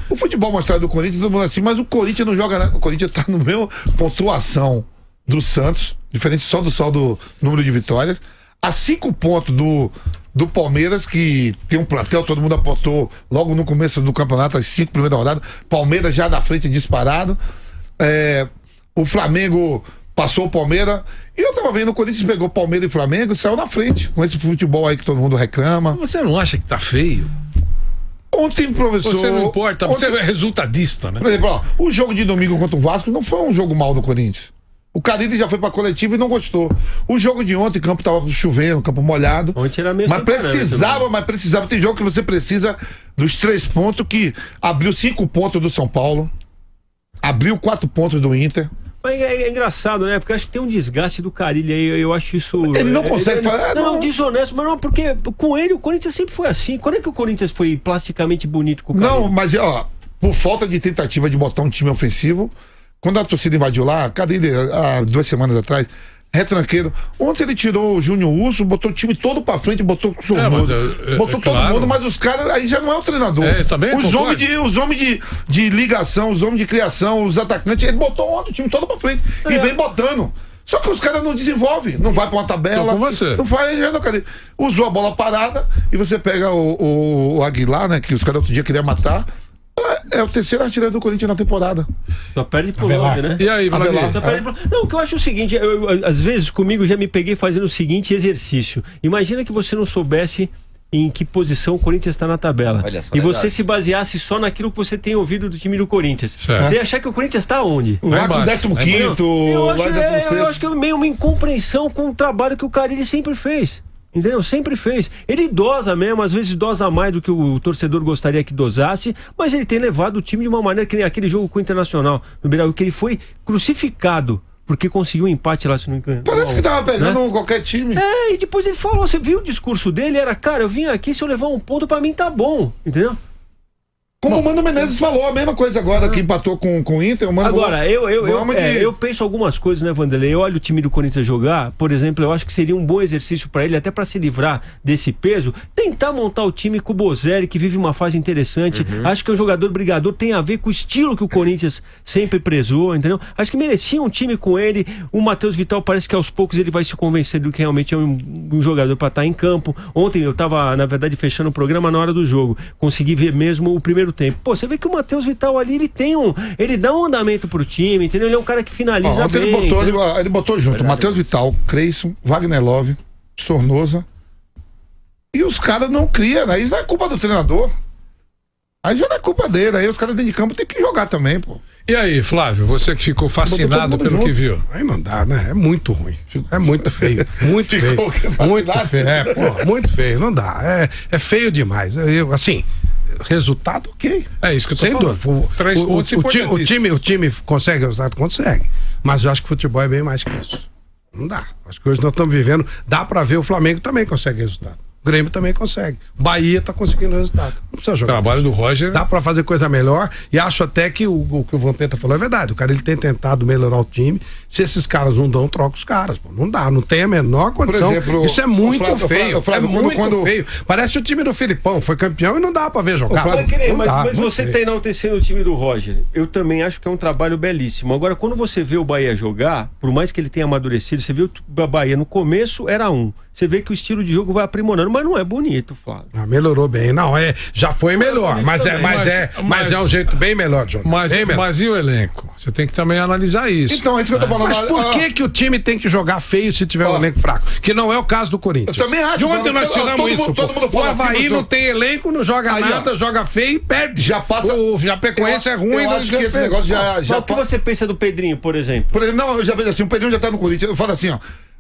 O futebol mostrado do Corinthians, todo mundo assim, mas o Corinthians não joga nada. O Corinthians tá no mesmo pontuação do Santos, diferente só do número de vitórias, a 5 pontos do Palmeiras, que tem um plantel, todo mundo apontou logo no começo do campeonato, as 5 primeiras rodadas, Palmeiras já na frente disparado, o Flamengo passou o Palmeiras, e eu tava vendo, o Corinthians pegou Palmeiras e Flamengo e saiu na frente, com esse futebol aí que todo mundo reclama. Você não acha que tá feio? Ontem, professor... Você não importa, você é resultadista, né? Por exemplo, ó, o jogo de domingo contra o Vasco não foi um jogo mal do Corinthians. O Carille já foi pra coletiva e não gostou. O jogo de ontem, o campo tava chovendo, campo molhado. Ontem era meio mas precisava. Tem jogo que você precisa dos 3 pontos, que abriu 5 pontos do São Paulo, abriu 4 pontos do Inter. Mas é engraçado, né? Porque eu acho que tem um desgaste do Carille aí, eu acho isso... Ele não consegue fazer... Não, desonesto, mas não, porque com ele o Corinthians sempre foi assim. Quando é que o Corinthians foi plasticamente bonito com o Carille? Não, mas ó, por falta de tentativa de botar um time ofensivo, quando a torcida invadiu lá, Carille, há 2 semanas atrás, retranqueiro, ontem ele tirou o Júnior Urso, botou o time todo pra frente, botou o Sornoso, botou todo mundo, mas os caras, aí já não é o treinador. Os homens de ligação, os homens de criação, os atacantes, ele botou ontem o time todo pra frente e vem botando. Só que os caras não desenvolvem, não vai pra uma tabela, não faz, usou a bola parada e você pega o Aguilar, né, que os caras outro dia queriam matar. É o 3º artilheiro do Corinthians na temporada. Só perde pro Love, né? E aí, Vladimir? Não, o que eu acho é o seguinte, às vezes comigo já me peguei fazendo o seguinte exercício. Imagina que você não soubesse em que posição o Corinthians está na tabela. E você se baseasse só naquilo que você tem ouvido do time do Corinthians. Certo. Você ia achar que o Corinthians está onde? Lá com o 15º. Eu acho que é meio uma incompreensão com o trabalho que o Carille sempre fez. Entendeu? Sempre fez. Ele dosa mesmo, às vezes dosa mais do que o torcedor gostaria que dosasse, mas ele tem levado o time de uma maneira que nem aquele jogo com o Internacional no Beira-Rio, que ele foi crucificado porque conseguiu um empate lá, se não me engano. Parece que tava pegando qualquer time. E depois ele falou, você viu o discurso dele? Era, cara, eu vim aqui, se eu levar um ponto pra mim tá bom, entendeu? Como o Mano Menezes falou, a mesma coisa agora, que empatou com o Inter. Agora, eu penso algumas coisas, né, Vanderlei? Eu olho o time do Corinthians jogar, por exemplo, eu acho que seria um bom exercício para ele, até para se livrar desse peso, tentar montar o time com o Bozelli, que vive uma fase interessante. Acho que é um jogador brigador, tem a ver com o estilo que o Corinthians sempre prezou, entendeu? Acho que merecia um time com ele. O Matheus Vital parece que aos poucos ele vai se convencer do que realmente é um jogador para estar em campo. Ontem eu tava, na verdade, fechando o programa na hora do jogo. Consegui ver mesmo o primeiro tempo. Pô, você vê que o Matheus Vital ali, ele dá um andamento pro time, entendeu? Ele é um cara que finaliza bem. Ele botou junto Matheus Vital, Creyson, Wagner Love, Sornosa, e os caras não criam, aí não é culpa do treinador. Aí já não é culpa dele, aí os caras dentro de campo tem que jogar também, pô. E aí, Flávio, você que ficou fascinado pelo que viu? Aí não dá, né? É muito ruim. É muito feio. Muito feio. Muito feio. Muito feio. Não dá. É feio demais. Assim, resultado, ok. É isso que eu tô falando. 3 pontos o time consegue resultado? Consegue. Mas eu acho que o futebol é bem mais que isso. Não dá. Acho que hoje nós estamos vivendo. Dá pra ver, o Flamengo também consegue resultado. O Grêmio também consegue. Bahia tá conseguindo resultado. Não precisa jogar. O trabalho do Roger. Dá pra fazer coisa melhor. E acho até que o que o Vampeta falou é verdade. O cara ele tem tentado melhorar o time. Se esses caras não dão, troca os caras. Pô. Não dá. Não tem a menor condição. Exemplo, isso é muito feio. É muito feio. Parece o time do Filipão. Foi campeão e não dá pra ver jogar. Mas você tá enaltecendo o time do Roger. Eu também acho que é um trabalho belíssimo. Agora, quando você vê o Bahia jogar, por mais que ele tenha amadurecido, você viu o Bahia no começo era você vê que o estilo de jogo vai aprimorando, mas não é bonito, Flávio. Melhorou bem. Não, já foi melhor, mas é um jeito bem melhor de jogar. Mas e o elenco? Você tem que também analisar isso. Então, é isso que eu tô falando. Mas por que o time tem que jogar feio se tiver um elenco fraco? Que não é o caso do Corinthians. Eu também acho. De ontem nós tiramos isso. O Avaí não tem elenco, não joga nada, joga feio e perde. Já passa. O Chapecoense é ruim. Eu acho que esse negócio já... O que você pensa do Pedrinho, por exemplo? Não, eu já vejo assim, o Pedrinho já tá no Corinthians. Eu falo assim, ó.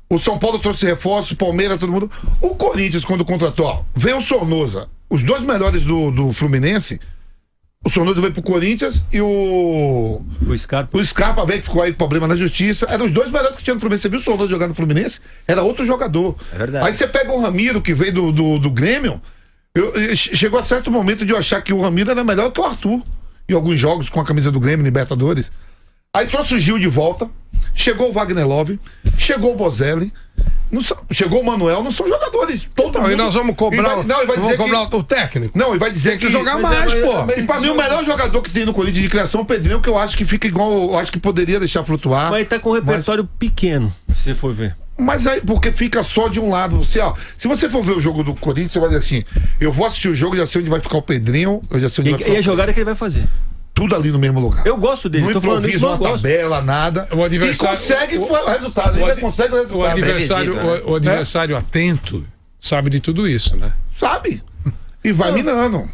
O São Paulo trouxe reforços, Palmeiras, todo mundo. O Corinthians, quando contratou, ó, veio o Sornosa. Os 2 melhores do Fluminense, o Sornosa veio pro Corinthians e o Scarpa veio, que ficou aí problema na justiça. Eram os 2 melhores que tinha no Fluminense. Você viu o Sornosa jogar no Fluminense? Era outro jogador. É verdade. Aí você pega o Ramiro, que veio do Grêmio. Chegou a certo momento de eu achar que o Ramiro era melhor que o Arthur. Em alguns jogos com a camisa do Grêmio, Libertadores. Aí trouxe o Gil de volta. Chegou o Wagner Love, chegou o Bozelli, Chegou o Manuel, não são jogadores. Todo mundo. E nós vamos cobrar, o técnico. Não, e vai dizer que jogar mais, pô. E pra mim, o melhor jogador que tem no Corinthians de criação é o Pedrinho, que eu acho que fica igual. Eu acho que poderia deixar flutuar. Mas ele tá com um repertório pequeno, se você for ver. Mas aí, porque fica só de um lado. Se você for ver o jogo do Corinthians, você vai dizer assim: eu vou assistir o jogo, já sei onde vai ficar o Pedrinho, eu já sei onde vai ficar. E a jogada que ele vai fazer? Tudo ali no mesmo lugar. Eu gosto dele. Não improvisa uma tabela, nada. O adversário, e consegue o resultado. Ele consegue o resultado. O adversário atento sabe de tudo isso, né? Sabe. E vai minando.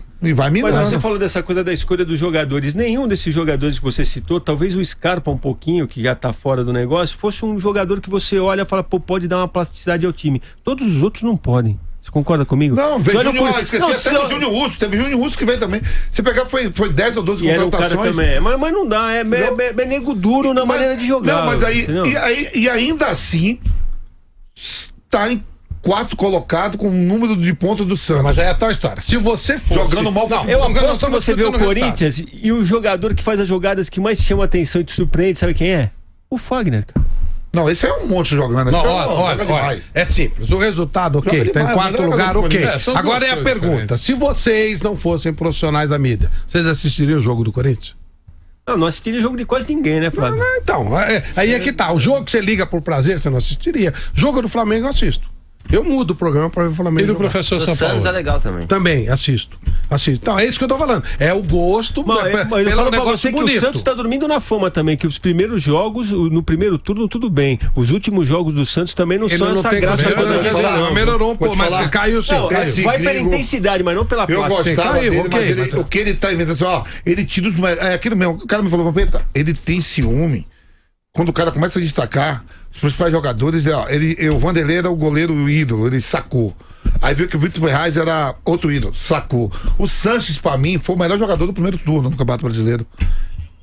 Mas você falou dessa coisa da escolha dos jogadores. Nenhum desses jogadores que você citou, talvez o Scarpa um pouquinho, que já tá fora do negócio, fosse um jogador que você olha e fala, pô, pode dar uma plasticidade ao time. Todos os outros não podem. Você concorda comigo? Não, veio esqueci até o Júnior Russo. Teve Júnior Russo que veio também. Você pegar, foi 10 ou 12 contratações. Também. Mas não dá, é nego duro na maneira de jogar. Não, mas aí, e ainda assim, está em 4 colocado com o número de pontos do Santos. Mas aí é a tal história. Se você for jogando mal, eu aposto que você vê o Corinthians e o jogador que faz as jogadas que mais chama atenção e te surpreende, sabe quem é? O Fagner, cara. Não, esse é um monstro jogando. Não, olha, é simples. O resultado, ok. Tá em 4º lugar, ok. Agora é a pergunta: se vocês não fossem profissionais da mídia, vocês assistiriam o jogo do Corinthians? Não assistiria jogo de quase ninguém, né, Flávio? Então, aí é que tá. O jogo que você liga por prazer, você não assistiria. Jogo do Flamengo eu assisto. Eu mudo o programa para ver o Flamengo. E do professor São Paulo? Santos é legal também. Também, assisto. Então, é isso que eu tô falando. É o gosto mas eu falo pra você bonito. Que o Santos tá dormindo na fama também, que os primeiros jogos, no primeiro turno, tudo bem. Os últimos jogos do Santos também não são essa graça toda. Melhorou um pouco, mas caiu sim. Vai pela intensidade, mas não pela plástica. Eu gostava dele, mas o que ele tá inventando assim, ele tira os... É aquilo mesmo, o cara me falou, ele tem ciúme. Quando o cara começa a destacar os principais jogadores, o Vanderlei era o goleiro ídolo, ele sacou. Aí viu que o Vitor Ferraz era outro ídolo, sacou. O Sanches, pra mim, foi o melhor jogador do primeiro turno no Campeonato Brasileiro.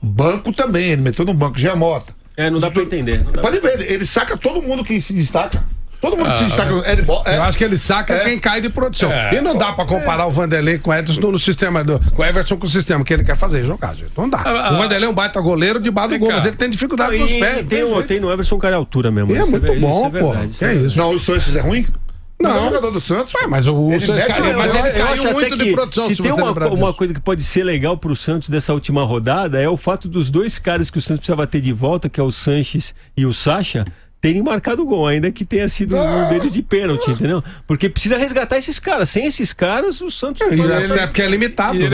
Banco também, ele meteu no banco, já Mota. Não dá pra entender. Pode ver, ele saca todo mundo que se destaca. Todo mundo se destaca. Eu acho que ele saca quem cai de produção. E não dá pra comparar o Vanderlei com o Everson no sistema com o Everson com o sistema que ele quer fazer, jogar, gente. Não dá. O Vanderlei é um baita goleiro debaixo do gol, mas ele tem dificuldade nos pés. Tem no Everson um cara de altura mesmo. É muito bom, pô. É isso. Não, o Sanches é ruim? Não, é jogador do Santos. Mas ele caiu muito de produção. Se tem uma coisa que pode ser legal pro Santos dessa última rodada, é o fato dos dois caras que o Santos precisava ter de volta, que é o Sanches e o Sacha, terem marcado o gol, ainda que tenha sido um deles de pênalti, entendeu? Porque precisa resgatar esses caras. Sem esses caras, o Santos... Porque é limitado.